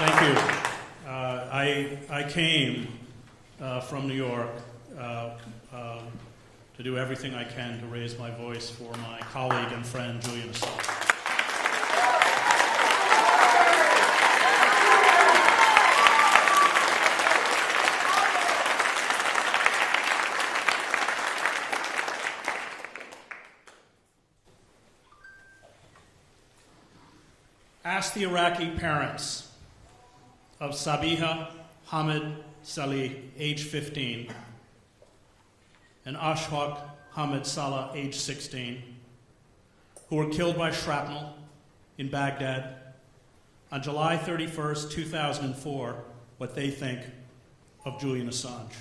Thank you. I came from New York to do everything I can to raise my voice for my colleague and friend, Julian Assange. Ask the Iraqi parents of Sabiha Hamid Salih, age 15, and Ashfaq Hamid Salah, age 16, who were killed by shrapnel in Baghdad on July 31st, 2004, what they think of Julian Assange.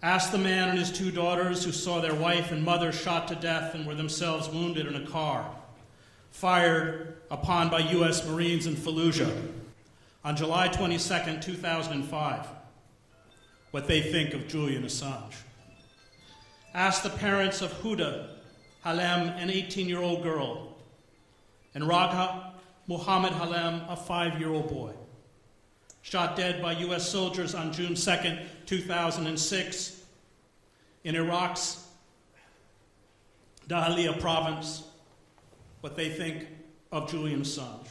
Ask the man and his two daughters who saw their wife and mother shot to death and were themselves wounded in a car fired upon by U.S. Marines in Fallujah on July 22, 2005, what they think of Julian Assange. Ask the parents of Huda Halem, an 18-year-old girl, and Ragha Muhammad Halem, a 5-year-old boy, shot dead by U.S. soldiers on June 2, 2006, in Iraq's Dahlia province, what they think of Julian Assange.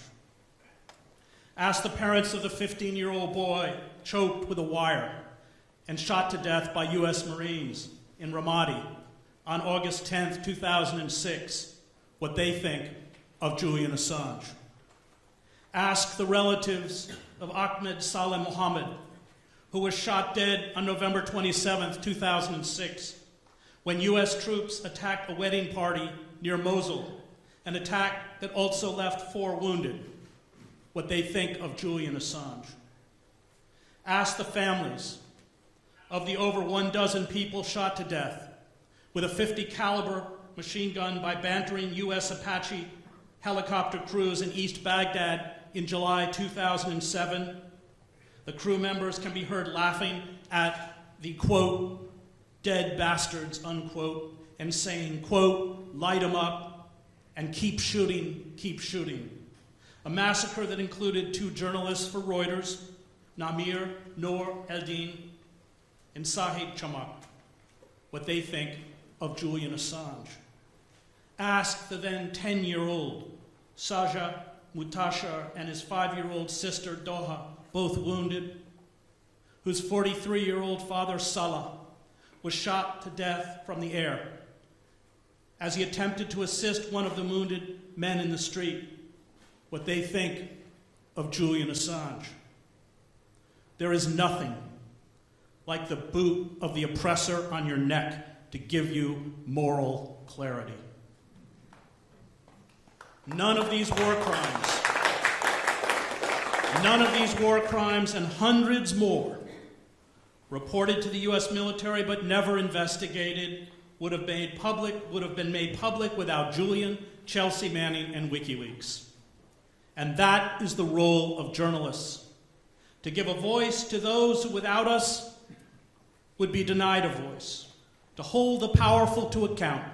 Ask the parents of the 15-year-old boy choked with a wire and shot to death by U.S. Marines in Ramadi on August 10, 2006, what they think of Julian Assange. Ask the relatives of Ahmed Saleh Mohammed, who was shot dead on November 27, 2006, when U.S. troops attacked a wedding party near Mosul, an attack that also left 4 wounded, what they think of Julian Assange. Ask the families of the over 12 people shot to death with a .50 caliber machine gun by bantering U.S. Apache helicopter crews in East Baghdad in July 2007. The crew members can be heard laughing at the, quote, dead bastards, unquote, and saying, quote, light them up, and keep shooting, keep shooting. A massacre that included 2 journalists for Reuters, Namir Noor Eldin and Sahid Chamak, what they think of Julian Assange. Ask the then 10-year-old Saja Mutashar and his 5-year-old sister Doha, both wounded, whose 43-year-old father Salah was shot to death from the air as he attempted to assist one of the wounded men in the street, what they think of Julian Assange. There is nothing like the boot of the oppressor on your neck to give you moral clarity. None of these war crimes and hundreds more reported to the U.S. military but never investigated would have been made public without Julian, Chelsea Manning, and WikiLeaks. And that is the role of journalists, to give a voice to those who without us would be denied a voice, to hold the powerful to account,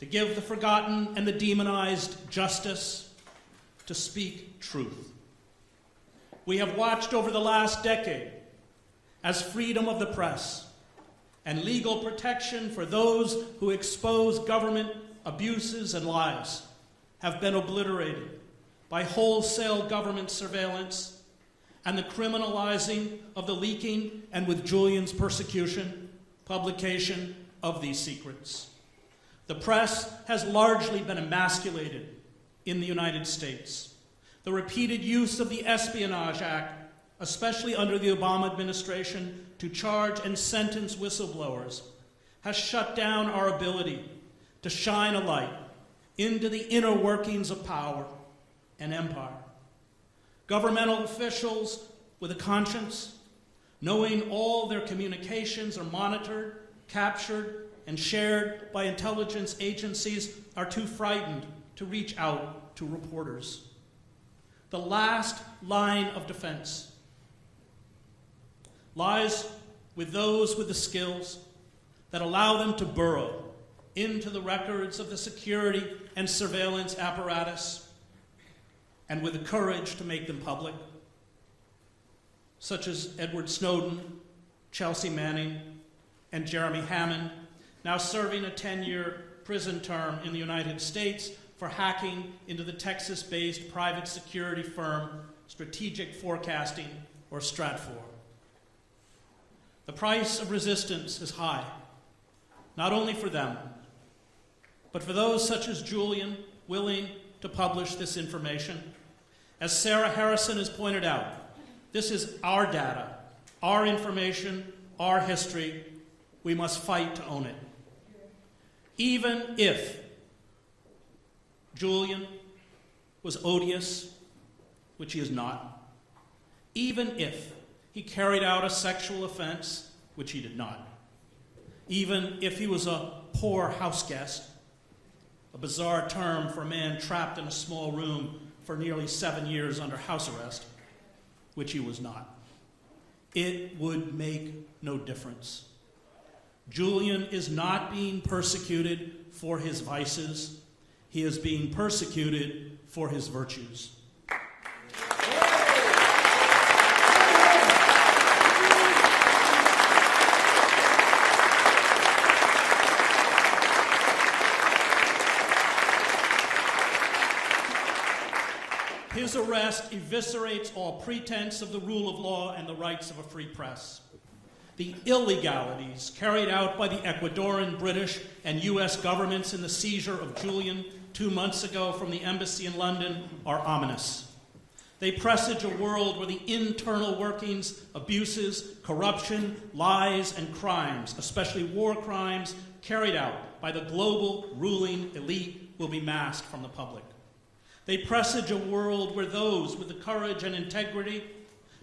to give the forgotten and the demonized justice, to speak truth. We have watched over the last decade as freedom of the press and legal protection for those who expose government abuses and lies have been obliterated by wholesale government surveillance and the criminalizing of the leaking and, with Julian's persecution, publication of these secrets. The press has largely been emasculated in the United States. The repeated use of the Espionage Act, especially under the Obama administration, to charge and sentence whistleblowers, has shut down our ability to shine a light into the inner workings of power and empire. Governmental officials with a conscience, knowing all their communications are monitored, captured, and shared by intelligence agencies, are too frightened to reach out to reporters. The last line of defense lies with those with the skills that allow them to burrow into the records of the security and surveillance apparatus and with the courage to make them public, such as Edward Snowden, Chelsea Manning, and Jeremy Hammond, now serving a 10-year prison term in the United States for hacking into the Texas-based private security firm Strategic Forecasting, or Stratfor. The price of resistance is high, not only for them, but for those such as Julian willing to publish this information. As Sarah Harrison has pointed out, this is our data, our information, our history. We must fight to own it. Even if Julian was odious, which he is not, even if he carried out a sexual offense, which he did not, even if he was a poor house guest, a bizarre term for a man trapped in a small room for nearly 7 years under house arrest, which he was not, it would make no difference. Julian is not being persecuted for his vices. He is being persecuted for his virtues. His arrest eviscerates all pretense of the rule of law and the rights of a free press. The illegalities carried out by the Ecuadorian, British, and U.S. governments in the seizure of Julian 2 months ago from the embassy in London are ominous. They presage a world where the internal workings, abuses, corruption, lies, and crimes, especially war crimes, carried out by the global ruling elite will be masked from the public. They presage a world where those with the courage and integrity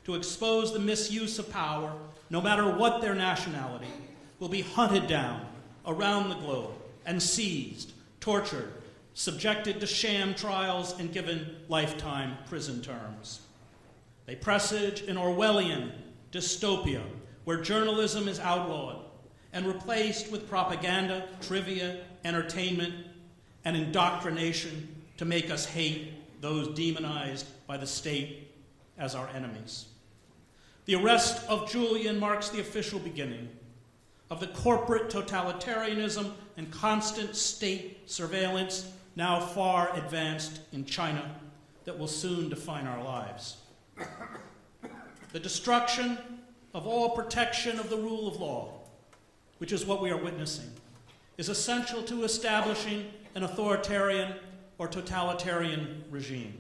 to expose the misuse of power, no matter what their nationality, will be hunted down around the globe and seized, tortured, subjected to sham trials, and given lifetime prison terms. They presage an Orwellian dystopia where journalism is outlawed and replaced with propaganda, trivia, entertainment, and indoctrination to make us hate those demonized by the state as our enemies. The arrest of Julian marks the official beginning of the corporate totalitarianism and constant state surveillance now far advanced in China that will soon define our lives. The destruction of all protection of the rule of law, which is what we are witnessing, is essential to establishing an authoritarian or totalitarian regime.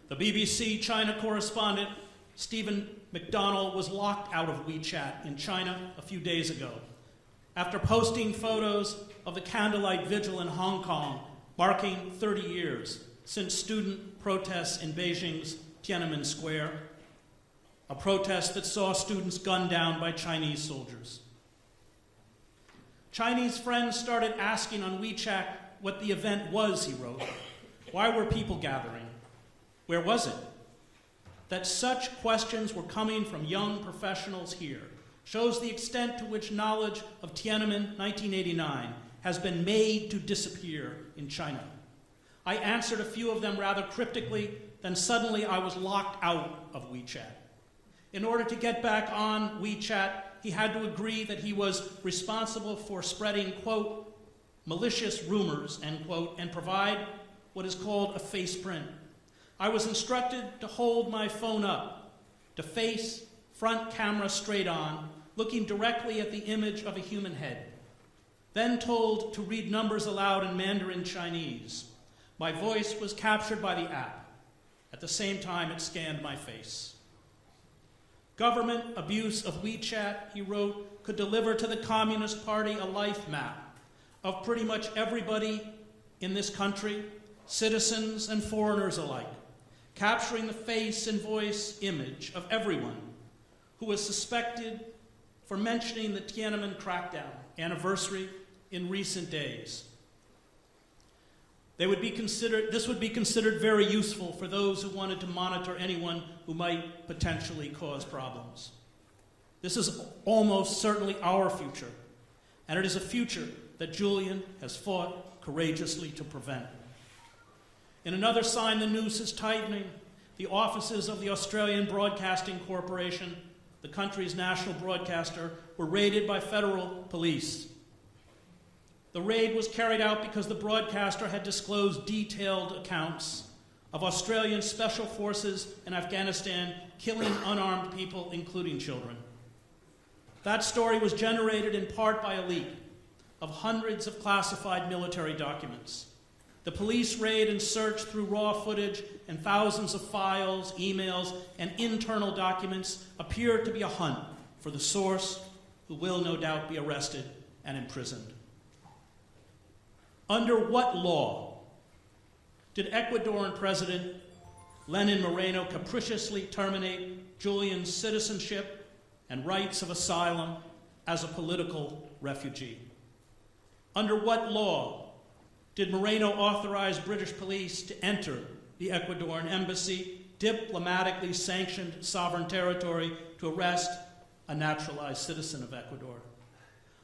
The BBC China correspondent Stephen McDonnell was locked out of WeChat in China a few days ago after posting photos of the candlelight vigil in Hong Kong, marking 30 years since student protests in Beijing's Tiananmen Square, a protest that saw students gunned down by Chinese soldiers. Chinese friends started asking on WeChat what the event was, he wrote. Why were people gathering? Where was it? That such questions were coming from young professionals here shows the extent to which knowledge of Tiananmen 1989 has been made to disappear in China. I answered a few of them rather cryptically, then suddenly I was locked out of WeChat. In order to get back on WeChat, he had to agree that he was responsible for spreading, quote, malicious rumors, end quote, and provide what is called a face print. I was instructed to hold my phone up, to face front camera straight on, looking directly at the image of a human head. Then told to read numbers aloud in Mandarin Chinese. My voice was captured by the app. At the same time, it scanned my face. Government abuse of WeChat, he wrote, could deliver to the Communist Party a life map of pretty much everybody in this country, citizens and foreigners alike, capturing the face and voice image of everyone who was suspected for mentioning the Tiananmen crackdown anniversary in recent days. This would be considered very useful for those who wanted to monitor anyone who might potentially cause problems. This is almost certainly our future, and it is a future that Julian has fought courageously to prevent. In another sign the noose is tightening, the offices of the Australian Broadcasting Corporation, the country's national broadcaster, were raided by federal police. The raid was carried out because the broadcaster had disclosed detailed accounts of Australian special forces in Afghanistan killing unarmed people, including children. That story was generated in part by a leak of hundreds of classified military documents. The police raid and search through raw footage and thousands of files, emails, and internal documents appear to be a hunt for the source, who will no doubt be arrested and imprisoned. Under what law did Ecuadorian President Lenin Moreno capriciously terminate Julian's citizenship and rights of asylum as a political refugee? Under what law did Moreno authorize British police to enter the Ecuadorian embassy, diplomatically sanctioned sovereign territory, to arrest a naturalized citizen of Ecuador?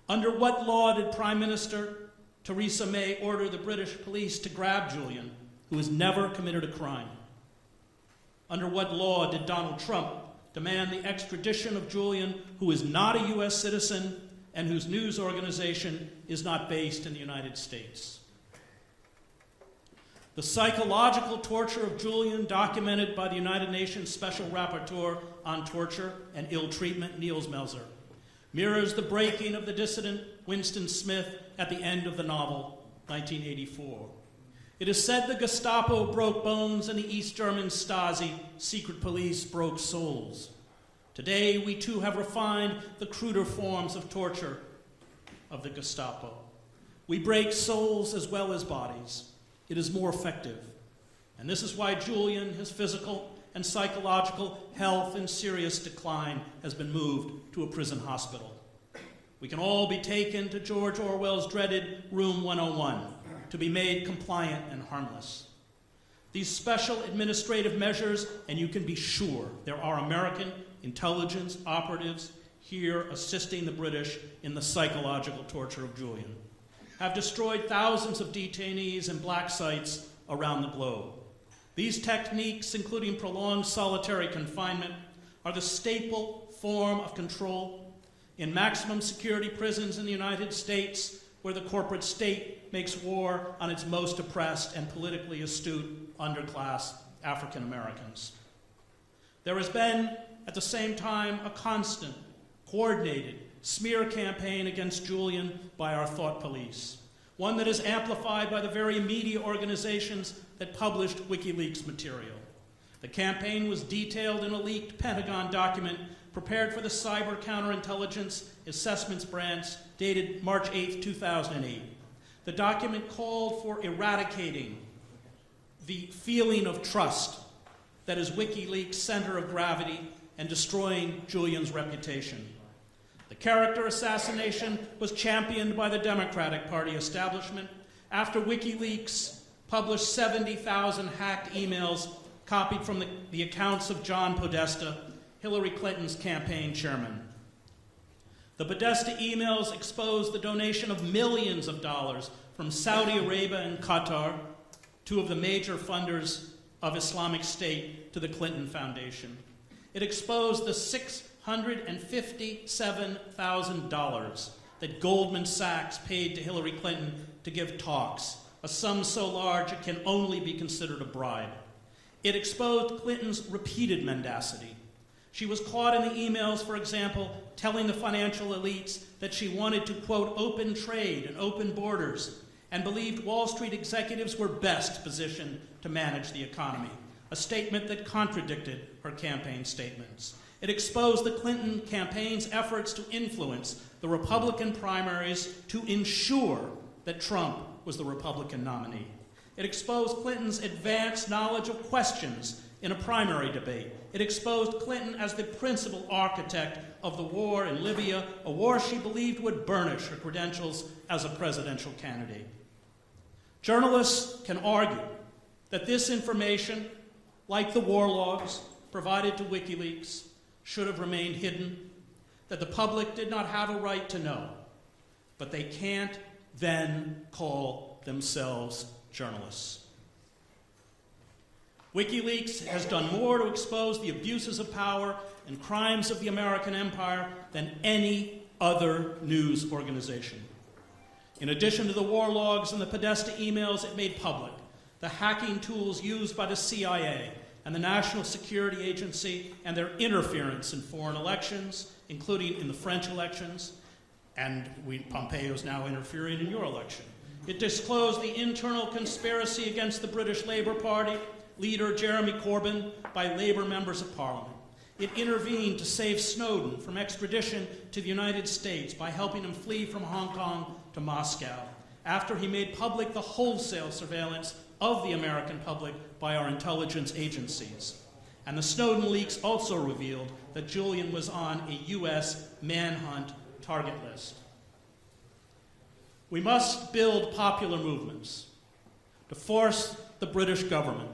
Under what law did Prime Minister Theresa May order the British police to grab Julian, who has never committed a crime? Under what law did Donald Trump demand the extradition of Julian, who is not a U.S. citizen and whose news organization is not based in the United States? The psychological torture of Julian, documented by the United Nations Special Rapporteur on Torture and Ill Treatment, Niels Melzer, mirrors the breaking of the dissident Winston Smith at the end of the novel, 1984. It is said the Gestapo broke bones and the East German Stasi, secret police, broke souls. Today, we too have refined the cruder forms of torture of the Gestapo. We break souls as well as bodies. It is more effective. And this is why Julian, his physical and psychological health in serious decline, has been moved to a prison hospital. We can all be taken to George Orwell's dreaded Room 101 to be made compliant and harmless. These special administrative measures, and you can be sure there are American intelligence operatives here assisting the British in the psychological torture of Julian, have destroyed thousands of detainees in black sites around the globe. These techniques, including prolonged solitary confinement, are the staple form of control in maximum security prisons in the United States, where the corporate state makes war on its most oppressed and politically astute underclass African Americans. There has been, at the same time, a constant, coordinated smear campaign against Julian by our thought police, one that is amplified by the very media organizations that published WikiLeaks material. The campaign was detailed in a leaked Pentagon document prepared for the Cyber Counterintelligence Assessments Branch, dated March 8, 2008. The document called for eradicating the feeling of trust that is WikiLeaks' center of gravity and destroying Julian's reputation. The character assassination was championed by the Democratic Party establishment after WikiLeaks published 70,000 hacked emails copied from the accounts of John Podesta, Hillary Clinton's campaign chairman. The Podesta emails exposed the donation of millions of dollars from Saudi Arabia and Qatar, two of the major funders of Islamic State, to the Clinton Foundation. It exposed the $657,000 that Goldman Sachs paid to Hillary Clinton to give talks, a sum so large it can only be considered a bribe. It exposed Clinton's repeated mendacity. She was caught in the emails, for example, telling the financial elites that she wanted to, quote, open trade and open borders, and believed Wall Street executives were best positioned to manage the economy, a statement that contradicted her campaign statements. It exposed the Clinton campaign's efforts to influence the Republican primaries to ensure that Trump was the Republican nominee. It exposed Clinton's advanced knowledge of questions in a primary debate. It exposed Clinton as the principal architect of the war in Libya, a war she believed would burnish her credentials as a presidential candidate. Journalists can argue that this information, like the war logs provided to WikiLeaks, should have remained hidden, that the public did not have a right to know, but they can't then call themselves journalists. WikiLeaks has done more to expose the abuses of power and crimes of the American empire than any other news organization. In addition to the war logs and the Podesta emails it made public, the hacking tools used by the CIA and the National Security Agency and their interference in foreign elections, including in the French elections, and Pompeo's now interfering in your election. It disclosed the internal conspiracy against the British Labour Party leader Jeremy Corbyn by Labour members of Parliament. It intervened to save Snowden from extradition to the United States by helping him flee from Hong Kong to Moscow, after he made public the wholesale surveillance of the American public by our intelligence agencies. And the Snowden leaks also revealed that Julian was on a U.S. manhunt target list. We must build popular movements to force the British government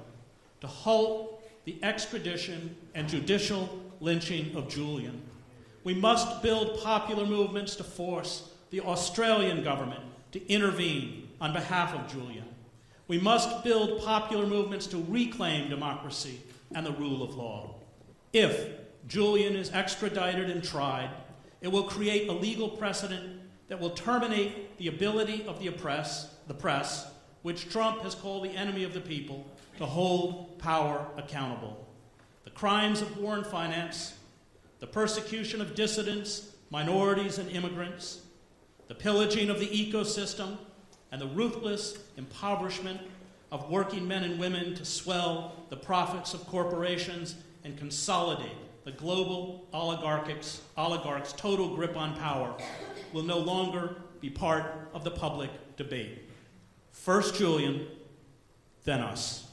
to halt the extradition and judicial lynching of Julian. We must build popular movements to force the Australian government to intervene on behalf of Julian. We must build popular movements to reclaim democracy and the rule of law. If Julian is extradited and tried, it will create a legal precedent that will terminate the ability of the press, which Trump has called the enemy of the people, to hold power accountable. The crimes of war and finance, the persecution of dissidents, minorities, and immigrants, the pillaging of the ecosystem, and the ruthless impoverishment of working men and women to swell the profits of corporations and consolidate the global oligarchs' total grip on power will no longer be part of the public debate. First Julian, then us.